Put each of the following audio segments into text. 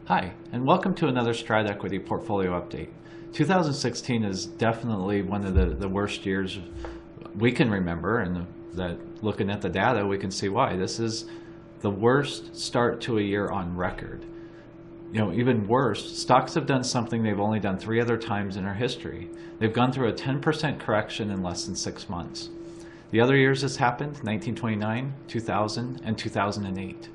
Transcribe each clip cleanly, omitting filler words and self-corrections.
Hi, and welcome to another Strat Equity Portfolio Update. 2016 is definitely one of the worst years we can remember, and that looking at the data, we can see why. This is the worst start to a year on record. You know, even worse, stocks have done something they've only done 3 other times in our history. They've gone through a 10% correction in less than 6 months. The other years this happened, 1929, 2000, and 2008.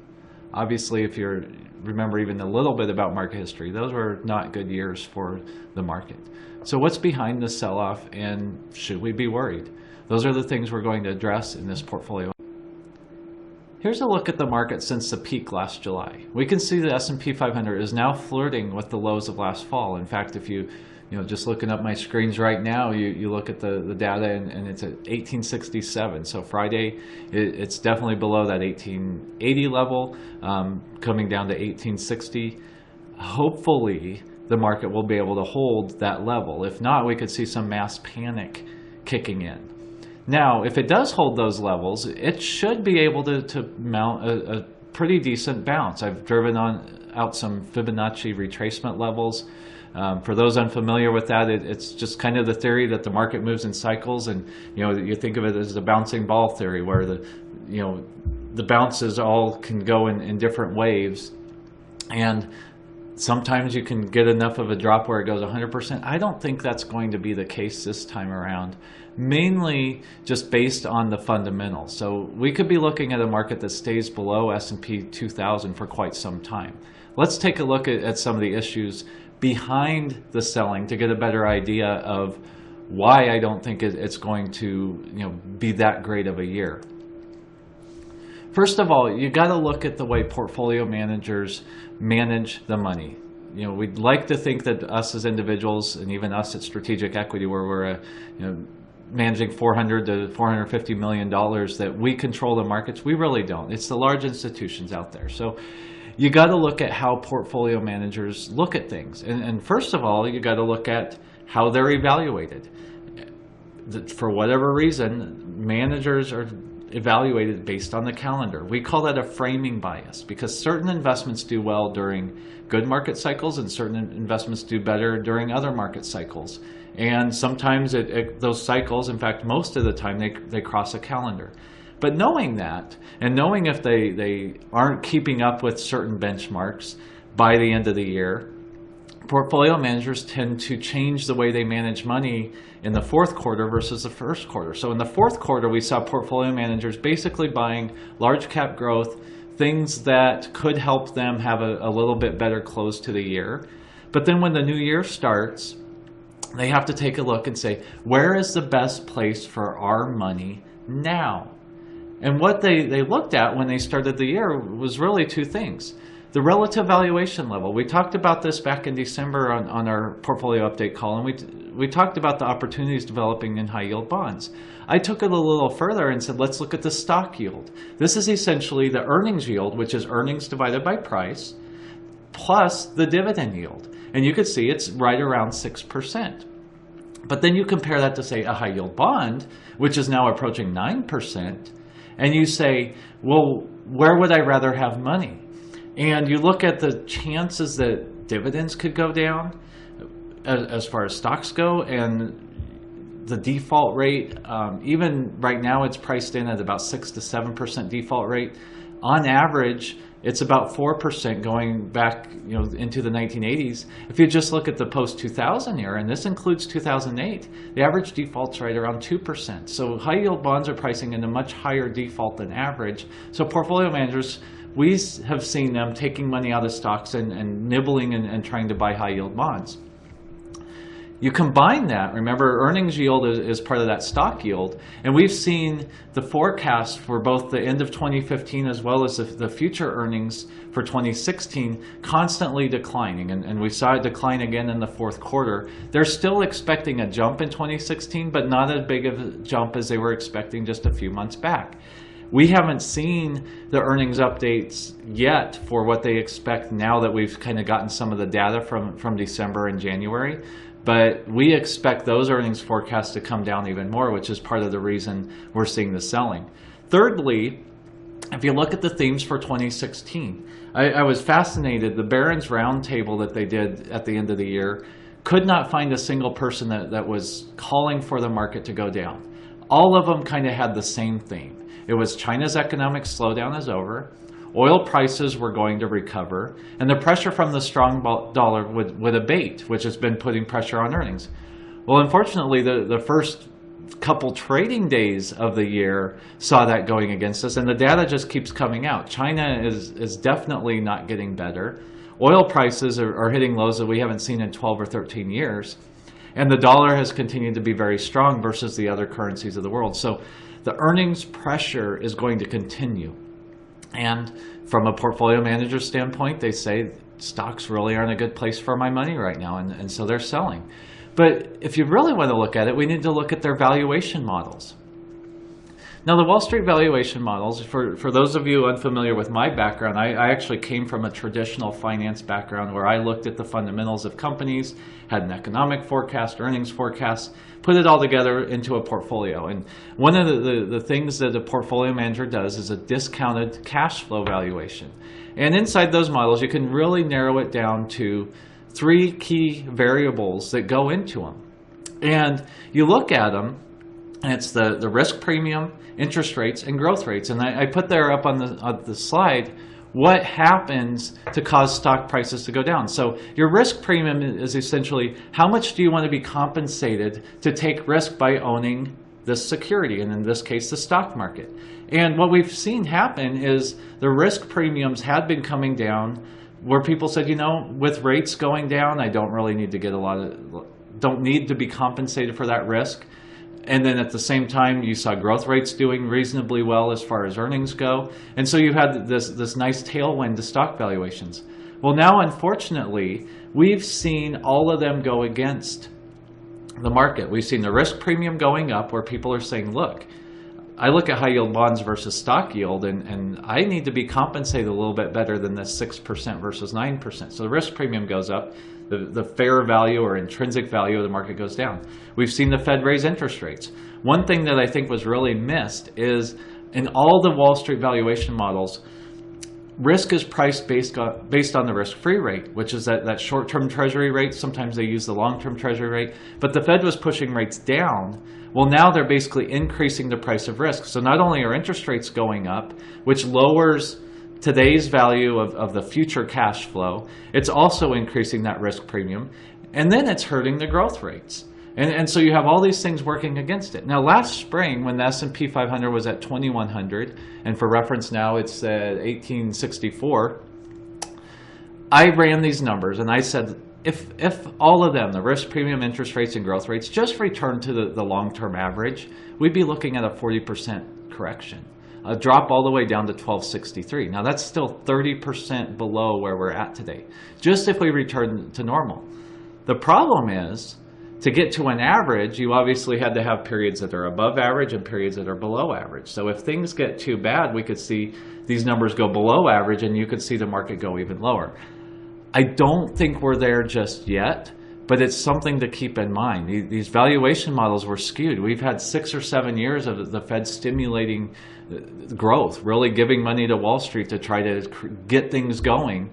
Obviously, if you remember even a little bit about market history, those were not good years for the market. So what's behind the sell-off, and should we be worried? Those are the things we're going to address in this portfolio. Here's a look at the market since the peak last July. We can see the S&P 500 is now flirting with the lows of last fall. In fact, if you just looking up my screens right now, you look at the data and it's at 1867. So Friday, it's definitely below that 1880 level, coming down to 1860. Hopefully, the market will be able to hold that level. If not, we could see some mass panic kicking in. Now, if it does hold those levels, it should be able to mount a pretty decent bounce. I've driven out some Fibonacci retracement levels. For those unfamiliar with that, it's just kind of the theory that the market moves in cycles, and you think of it as the bouncing ball theory, where the bounces all can go in different waves, and sometimes you can get enough of a drop where it goes 100%. I don't think that's going to be the case this time around, mainly just based on the fundamentals. So we could be looking at a market that stays below S&P 2000 for quite some time. Let's take a look at some of the issues behind the selling to get a better idea of why I don't think it's going to be that great of a year. First of all, you got to look at the way portfolio managers manage the money. We'd like to think that us as individuals, and even us at Strategic Equity, where we're managing $400 to $450 million, that we control the markets. We really don't. It's the large institutions out there. So you got to look at how portfolio managers look at things. And first of all, you got to look at how they're evaluated. For whatever reason, managers are evaluated based on the calendar. We call that a framing bias, because certain investments do well during good market cycles and certain investments do better during other market cycles. And sometimes those cycles, in fact, most of the time, they cross a calendar. But knowing that, and knowing if they aren't keeping up with certain benchmarks by the end of the year, portfolio managers tend to change the way they manage money in the fourth quarter versus the first quarter. So in the fourth quarter, we saw portfolio managers basically buying large cap growth, things that could help them have a little bit better close to the year. But then when the new year starts, they have to take a look and say, where is the best place for our money now? And what they looked at when they started the year was really 2 things. The relative valuation level. We talked about this back in December on our portfolio update call, and we talked about the opportunities developing in high yield bonds. I took it a little further and said, let's look at the stock yield. This is essentially the earnings yield, which is earnings divided by price, plus the dividend yield. And you could see it's right around 6%. But then you compare that to, say, a high yield bond, which is now approaching 9%, and you say, well, where would I rather have money? And you look at the chances that dividends could go down as far as stocks go, and the default rate, even right now it's priced in at about 6 to 7% default rate. On average, it's about 4% going back into the 1980s. If you just look at the post-2000 era, and this includes 2008, the average default's right around 2%. So high yield bonds are pricing in a much higher default than average. So portfolio managers, we have seen them taking money out of stocks and nibbling and trying to buy high yield bonds. You combine that, remember, earnings yield is part of that stock yield, and we've seen the forecast for both the end of 2015 as well as the future earnings for 2016 constantly declining, and we saw it decline again in the fourth quarter. They're still expecting a jump in 2016, but not as big of a jump as they were expecting just a few months back. We haven't seen the earnings updates yet for what they expect now that we've kind of gotten some of the data from December and January. But we expect those earnings forecasts to come down even more, which is part of the reason we're seeing the selling. Thirdly, if you look at the themes for 2016, I was fascinated. The Barron's Roundtable that they did at the end of the year could not find a single person that was calling for the market to go down. All of them kind of had the same theme. It was China's economic slowdown is over, oil prices were going to recover, and the pressure from the strong dollar would abate, which has been putting pressure on earnings. Well, unfortunately, the first couple trading days of the year saw that going against us, and the data just keeps coming out. China is definitely not getting better. Oil prices are hitting lows that we haven't seen in 12 or 13 years, and the dollar has continued to be very strong versus the other currencies of the world. So the earnings pressure is going to continue. And from a portfolio manager standpoint, they say stocks really aren't a good place for my money right now, and so they're selling. But if you really want to look at it, we need to look at their valuation models. Now, the Wall Street valuation models, for those of you unfamiliar with my background, I actually came from a traditional finance background where I looked at the fundamentals of companies, had an economic forecast, earnings forecast, put it all together into a portfolio. And one of the things that a portfolio manager does is a discounted cash flow valuation. And inside those models, you can really narrow it down to 3 key variables that go into them. And you look at them, and it's the risk premium, interest rates, and growth rates. And I put there up on the slide what happens to cause stock prices to go down. So your risk premium is essentially how much do you want to be compensated to take risk by owning this security, and in this case, the stock market. And what we've seen happen is the risk premiums had been coming down, where people said, you know, with rates going down, I don't really need to get don't need to be compensated for that risk. And then at the same time, you saw growth rates doing reasonably well as far as earnings go. And so you had this nice tailwind to stock valuations. Well, now, unfortunately, we've seen all of them go against the market. We've seen the risk premium going up, where people are saying, look, I look at high yield bonds versus stock yield, and I need to be compensated a little bit better than this 6% versus 9%. So the risk premium goes up, the fair value or intrinsic value of the market goes down. We've seen the Fed raise interest rates. One thing that I think was really missed is in all the Wall Street valuation models, risk is priced based on the risk-free rate, which is that short-term treasury rate. Sometimes they use the long-term treasury rate, but the Fed was pushing rates down. Well, now they're basically increasing the price of risk. So not only are interest rates going up, which lowers today's value of the future cash flow, it's also increasing that risk premium, and then it's hurting the growth rates. And so you have all these things working against it. Now, last spring, when the S&P 500 was at 2,100, and for reference now it's at 1864, I ran these numbers and I said, if all of them, the risk premium, interest rates, and growth rates, just return to the long-term average, we'd be looking at a 40% correction, a drop all the way down to 1263. Now, that's still 30% below where we're at today, just if we return to normal. The problem is, to get to an average, you obviously had to have periods that are above average and periods that are below average. So if things get too bad, we could see these numbers go below average, and you could see the market go even lower. I don't think we're there just yet, but it's something to keep in mind. These valuation models were skewed. We've had 6 or 7 years of the Fed stimulating growth, really giving money to Wall Street to try to get things going,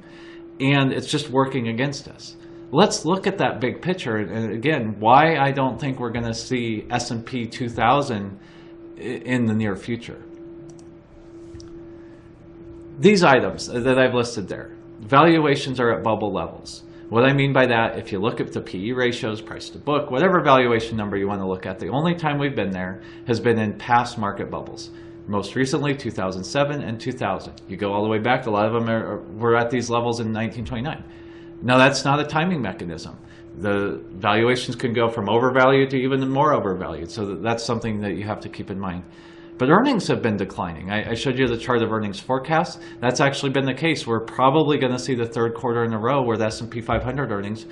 and it's just working against us. Let's look at that big picture, and again, why I don't think we're going to see S&P 2000 in the near future. These items that I've listed there, valuations are at bubble levels. What I mean by that, if you look at the PE ratios, price to book, whatever valuation number you want to look at, the only time we've been there has been in past market bubbles. Most recently, 2007 and 2000. You go all the way back, a lot of them were at these levels in 1929. Now, that's not a timing mechanism. The valuations can go from overvalued to even more overvalued, so that's something that you have to keep in mind. But earnings have been declining. I showed you the chart of earnings forecast. That's actually been the case. We're probably going to see the third quarter in a row where the S&P 500 earnings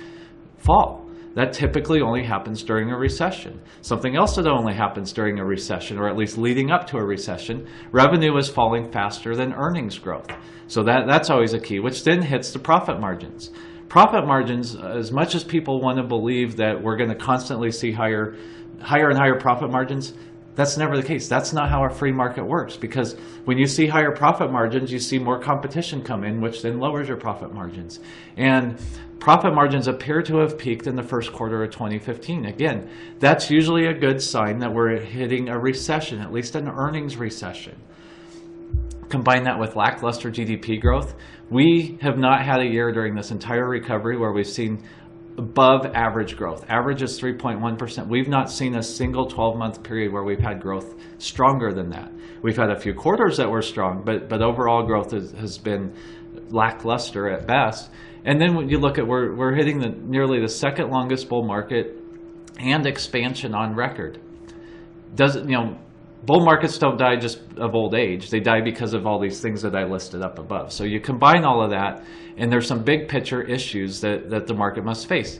fall. That typically only happens during a recession. Something else that only happens during a recession, or at least leading up to a recession, revenue is falling faster than earnings growth. So that's always a key, which then hits the profit margins. Profit margins, as much as people want to believe that we're going to constantly see higher and higher profit margins, That's never the case. That's not how a free market works, because when you see higher profit margins, you see more competition come in, which then lowers your profit margins. And profit margins appear to have peaked in the first quarter of 2015. Again, that's usually a good sign that we're hitting a recession, at least an earnings recession. Combine that with lackluster GDP growth. We have not had a year during this entire recovery where we've seen above average growth. Average is 3.1%. We've not seen a single 12-month period where we've had growth stronger than that. We've had a few quarters that were strong, but overall growth has been lackluster at best. And then when you look at, we're hitting nearly the second longest bull market and expansion on record. Bull markets don't die just of old age. They die because of all these things that I listed up above. So you combine all of that, and there's some big picture issues that the market must face.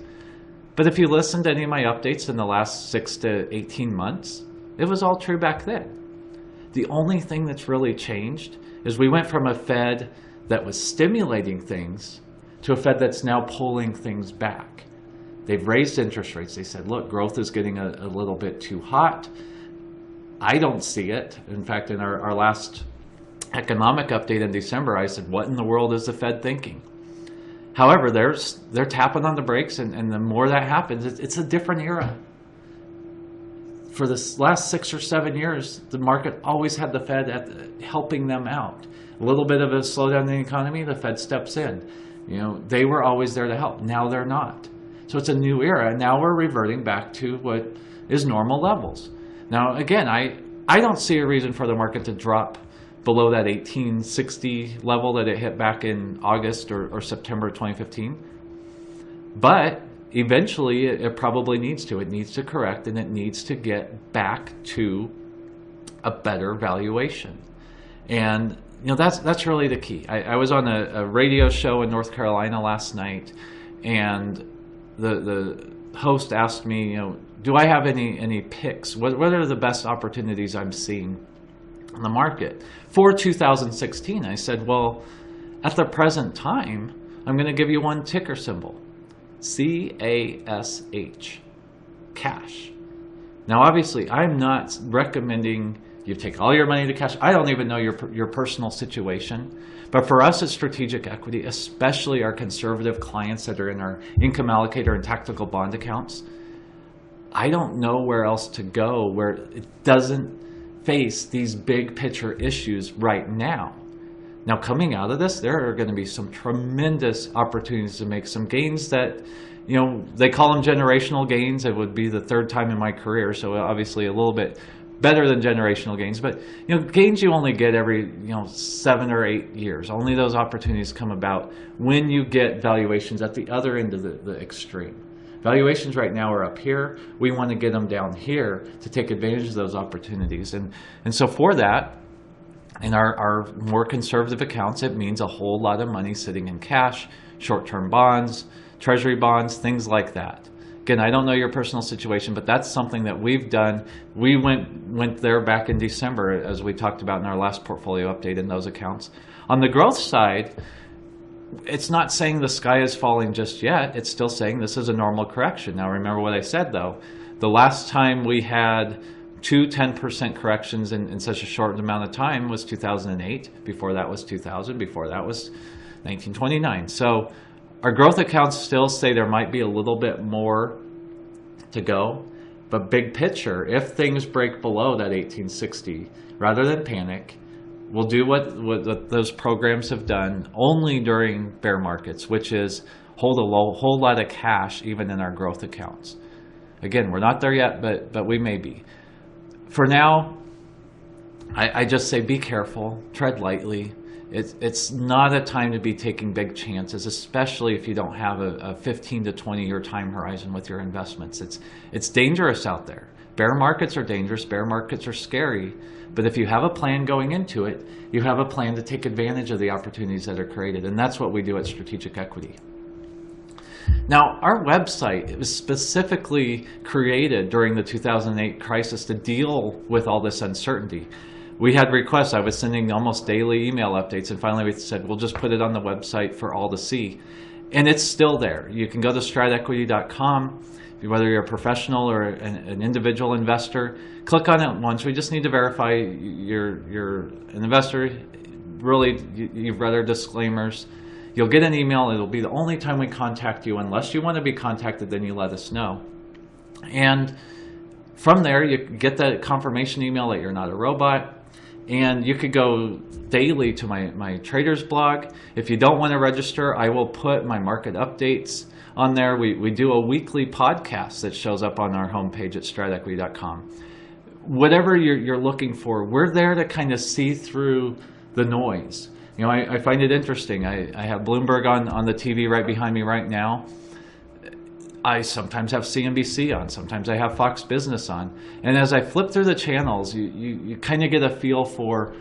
But if you listen to any of my updates in the last 6 to 18 months, it was all true back then. The only thing that's really changed is we went from a Fed that was stimulating things to a Fed that's now pulling things back. They've raised interest rates. They said, look, growth is getting a little bit too hot. I don't see it. In fact, in our last economic update in December, I said, what in the world is the Fed thinking? However, they're tapping on the brakes, and the more that happens, it's a different era. For the last 6 or 7 years, the market always had the Fed helping them out. A little bit of a slowdown in the economy, the Fed steps in. They were always there to help. Now they're not. So it's a new era. Now we're reverting back to what is normal levels. Now, again, I don't see a reason for the market to drop below that 1860 level that it hit back in August or September 2015. But eventually, it probably needs to. It needs to correct, and it needs to get back to a better valuation. And that's really the key. I was on a radio show in North Carolina last night, and the host asked me, do I have any picks? What are the best opportunities I'm seeing in the market for 2016? I said, well, at the present time, I'm going to give you one ticker symbol, CASH, cash. Now, obviously, I'm not recommending you take all your money to cash. I don't even know your personal situation. But for us at Strategic Equity, especially our conservative clients that are in our income allocator and tactical bond accounts, I don't know where else to go where it doesn't face these big picture issues right now. Now, coming out of this, there are going to be some tremendous opportunities to make some gains that, they call them generational gains. It would be the third time in my career, so obviously a little bit better than generational gains. But, gains you only get every, 7 or 8 years. Only those opportunities come about when you get valuations at the other end of the extreme. Valuations right now are up here. We want to get them down here to take advantage of those opportunities. And so for that, in our more conservative accounts, it means a whole lot of money sitting in cash, short-term bonds, treasury bonds, things like that. Again, I don't know your personal situation, but that's something that we've done. We went there back in December, as we talked about in our last portfolio update in those accounts. On the growth side, it's not saying the sky is falling just yet. It's still saying this is a normal correction. Now, remember what I said, though. The last time we had two 10% corrections in such a short amount of time was 2008. Before that was 2000. Before that was 1929. So our growth accounts still say there might be a little bit more to go. But big picture, if things break below that 1860, rather than panic, we'll do what those programs have done only during bear markets, which is hold a whole lot of cash even in our growth accounts. Again, we're not there yet, but we may be. For now, I just say be careful, tread lightly. It's not a time to be taking big chances, especially if you don't have a 15 to 20 year time horizon with your investments. It's dangerous out there. Bear markets are dangerous. Bear markets are scary. But if you have a plan going into it, you have a plan to take advantage of the opportunities that are created. And that's what we do at Strategic Equity. Now, our website was specifically created during the 2008 crisis to deal with all this uncertainty. We had requests. I was sending almost daily email updates, and finally we said, we'll just put it on the website for all to see. And it's still there. You can go to stratequity.com. whether you're a professional or an individual investor, click on it once. We just need to verify you're an investor. Really, you've read our disclaimers. You'll get an email. It'll be the only time we contact you. Unless you want to be contacted, then you let us know. And from there, you get that confirmation email that you're not a robot. And you could go daily to my traders blog. If you don't want to register, I will put my market updates on there. We do a weekly podcast that shows up on our homepage at stratequity.com. Whatever you're looking for, we're there to kind of see through the noise. You know, I find it interesting. I have Bloomberg on the TV right behind me right now. I sometimes have CNBC on, sometimes I have Fox Business on. And as I flip through the channels, you kind of get a feel for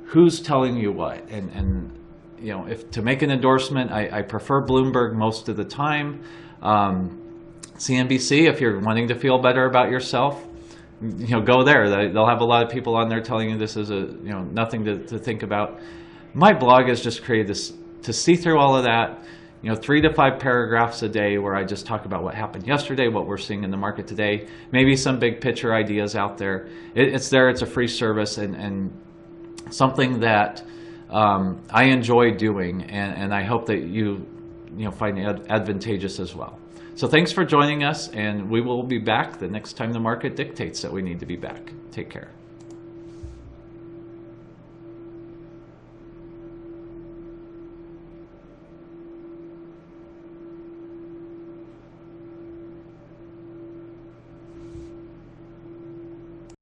who's telling you what. And you know, if to make an endorsement, I prefer Bloomberg most of the time. CNBC, if you're wanting to feel better about yourself, you know, go there. They'll have a lot of people on there telling you this is nothing to think about. My blog is just created this to see through all of that. 3 to 5 paragraphs a day where I just talk about what happened yesterday, what we're seeing in the market today, maybe some big picture ideas out there. It's there. It's a free service and something that I enjoy doing, and I hope that you find it advantageous as well. So thanks for joining us, and we will be back the next time the market dictates that we need to be back. Take care.